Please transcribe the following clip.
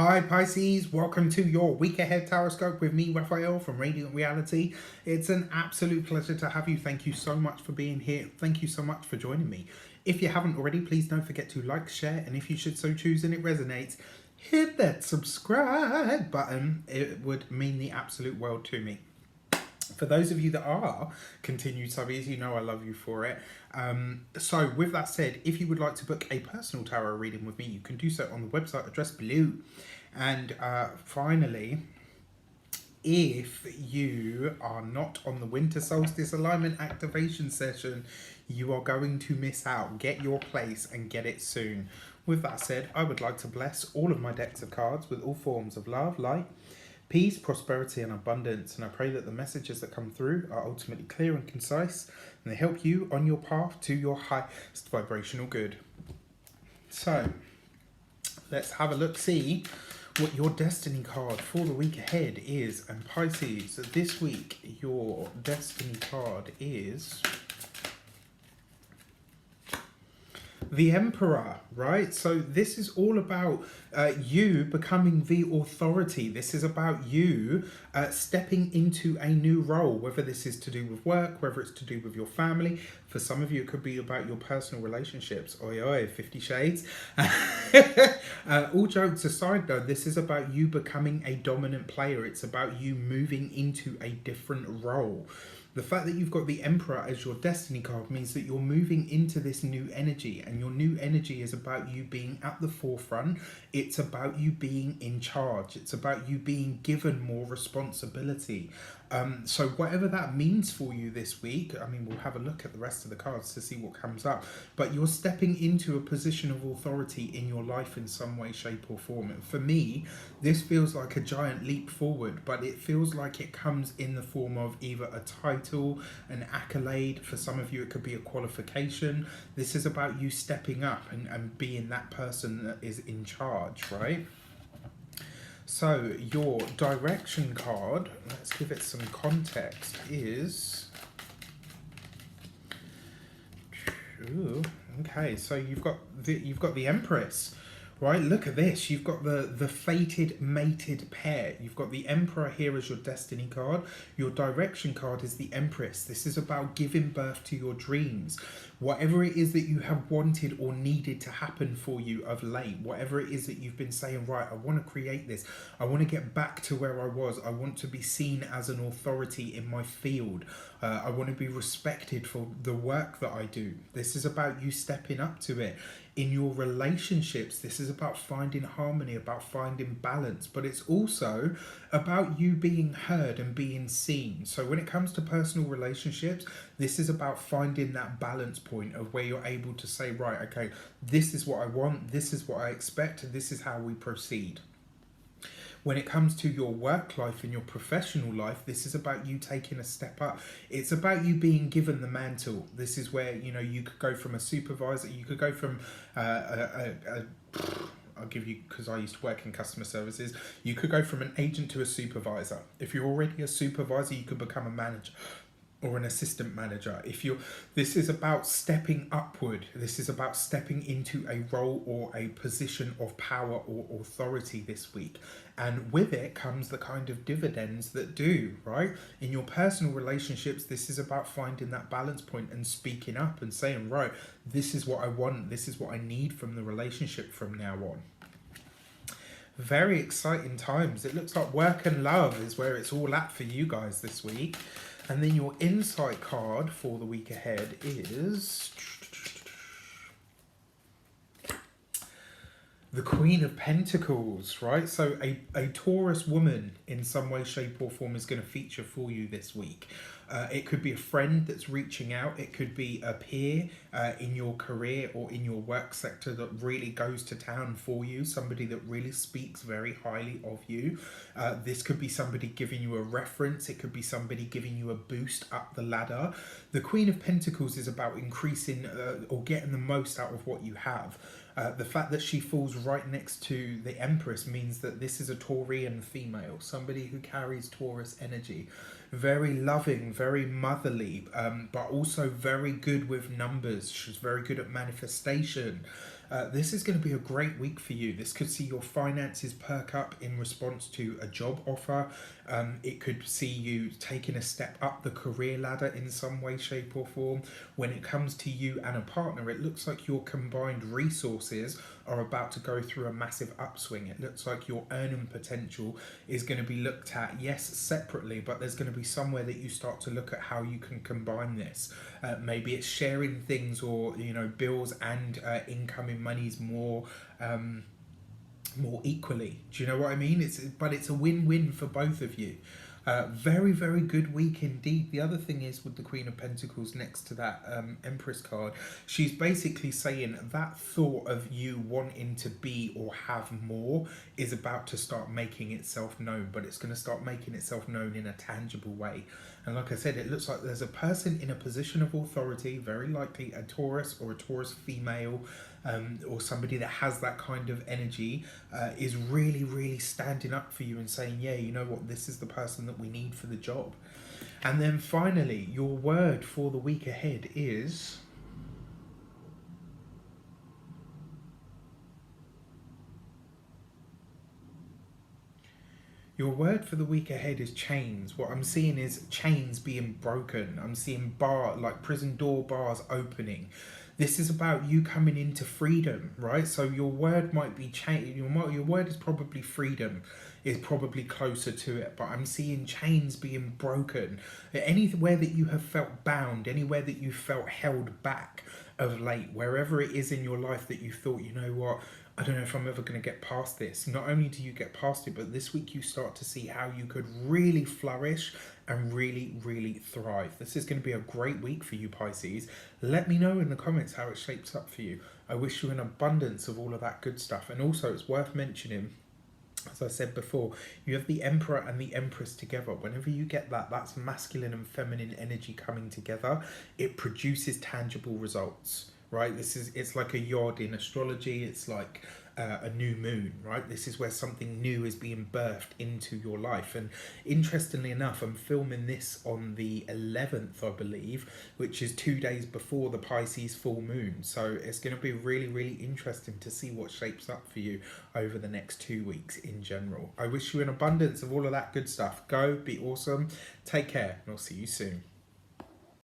Hi Pisces, welcome to your week ahead horoscope with me, Raphael from Reydiant Reality. It's an absolute pleasure to have you. Thank you so much for being here. Thank you so much for joining me. If you haven't already, please don't forget to like, share, and if you should so choose and it resonates, hit that subscribe button. It would mean the absolute world to me. For those of you that are continued subbies, you know I love you for it. So with that said, if you would like to book a personal tarot reading with me, you can do so on the website address below. And finally, if you are not on the winter solstice alignment activation session, you are going to miss out. Get your place and get it soon. With that said, I would like to bless all of my decks of cards with all forms of love, light, peace, prosperity, and abundance. And I pray that the messages that come through are ultimately clear and concise, and they help you on your path to your highest vibrational good. So, let's have a look, see what your destiny card for the week ahead is. And Pisces, this week, your destiny card is the Emperor, right? So this is all about you becoming the authority. This is about you stepping into a new role, whether this is to do with work, whether it's to do with your family. For some of you, it could be about your personal relationships. Oi, oi, 50 Shades. All jokes aside, though, this is about you becoming a dominant player. It's about you moving into a different role. The fact that you've got the Emperor as your destiny card means that you're moving into this new energy, and your new energy is about you being at the forefront. It's about you being in charge. It's about you being given more responsibility. So whatever that means for you this week, I mean, we'll have a look at the rest of the cards to see what comes up, but you're stepping into a position of authority in your life in some way, shape or form. And for me, this feels like a giant leap forward, but it feels like it comes in the form of either a title, an accolade. For some of you, it could be a qualification. This is about you stepping up and being that person that is in charge, right? So your direction card, let's give it some context, is... Ooh, okay, so you've got the Empress, right? Look at this. You've got the fated mated pair. You've got the Emperor here as your destiny card. Your direction card is the Empress. This is about giving birth to your dreams. Whatever it is that you have wanted or needed to happen for you of late, whatever it is that you've been saying, right, I want to create this. I want to get back to where I was. I want to be seen as an authority in my field. I want to be respected for the work that I do. This is about you stepping up to it. In your relationships, this is about finding harmony, about finding balance, but it's also about you being heard and being seen. So when it comes to personal relationships, this is about finding that balance point of where you're able to say, right, okay, this is what I want, this is what I expect, and this is how we proceed. When it comes to your work life and your professional life, this is about you taking a step up. It's about you being given the mantle. This is where, you know, you could go from a supervisor, you could go from I'll give you, because I used to work in customer services, you could go from an agent to a supervisor. If you're already a supervisor, you could become a manager or an assistant manager. This is about stepping upward. This is about stepping into a role or a position of power or authority this week. And with it comes the kind of dividends that do, right? In your personal relationships, this is about finding that balance point and speaking up and saying, right, this is what I want. This is what I need from the relationship from now on. Very exciting times. It looks like work and love is where it's all at for you guys this week. And then your insight card for the week ahead is the Queen of Pentacles, right? So a Taurus woman in some way, shape or form is going to feature for you this week. It could be a friend that's reaching out. It could be a peer in your career or in your work sector that really goes to town for you. Somebody that really speaks very highly of you. This could be somebody giving you a reference. It could be somebody giving you a boost up the ladder. The Queen of Pentacles is about increasing or getting the most out of what you have. The fact that she falls right next to the Empress means that this is a Taurian female, somebody who carries Taurus energy. Very loving, very motherly, but also very good with numbers. She's very good at manifestation. This is going to be a great week for you. This could see your finances perk up in response to a job offer. It could see you taking a step up the career ladder in some way, shape, or form. When it comes to you and a partner, it looks like your combined resources are about to go through a massive upswing. It looks like your earning potential is going to be looked at, yes, separately, but there's going to be somewhere that you start to look at how you can combine this. Maybe it's sharing things, or bills and incoming monies more equally. Do you know what I mean? It's a win-win for both of you. Very, very good week indeed. The other thing is, with the Queen of Pentacles next to that Empress card, she's basically saying that thought of you wanting to be or have more is about to start making itself known, but it's going to start making itself known in a tangible way. And like I said, it looks like there's a person in a position of authority, very likely a Taurus or a Taurus female, or somebody that has that kind of energy, is really, really standing up for you and saying, yeah, you know what, this is the person that we need for the job. And then finally, your word for the week ahead is... Your word for the week ahead is chains. What I'm seeing is chains being broken. I'm seeing prison door bars opening. This is about you coming into freedom, right? So your word might be change. Your word is probably freedom, is probably closer to it. But I'm seeing chains being broken. Anywhere that you have felt bound, anywhere that you felt held back of late, wherever it is in your life that you thought, you know what, I don't know if I'm ever going to get past this. Not only do you get past it, but this week you start to see how you could really flourish and really, really thrive. This is going to be a great week for you, Pisces. Let me know in the comments how it shapes up for you. I wish you an abundance of all of that good stuff. And also, it's worth mentioning, as I said before, you have the Emperor and the Empress together. Whenever you get that, that's masculine and feminine energy coming together. It produces tangible results. Right, it's like a yod in astrology. It's like a new moon, right? This is where something new is being birthed into your life. And interestingly enough, I'm filming this on the 11th, I believe, which is 2 days before the Pisces full moon. So it's going to be really, really interesting to see what shapes up for you over the next 2 weeks in general. I wish you an abundance of all of that good stuff. Go, be awesome, take care, and I'll see you soon.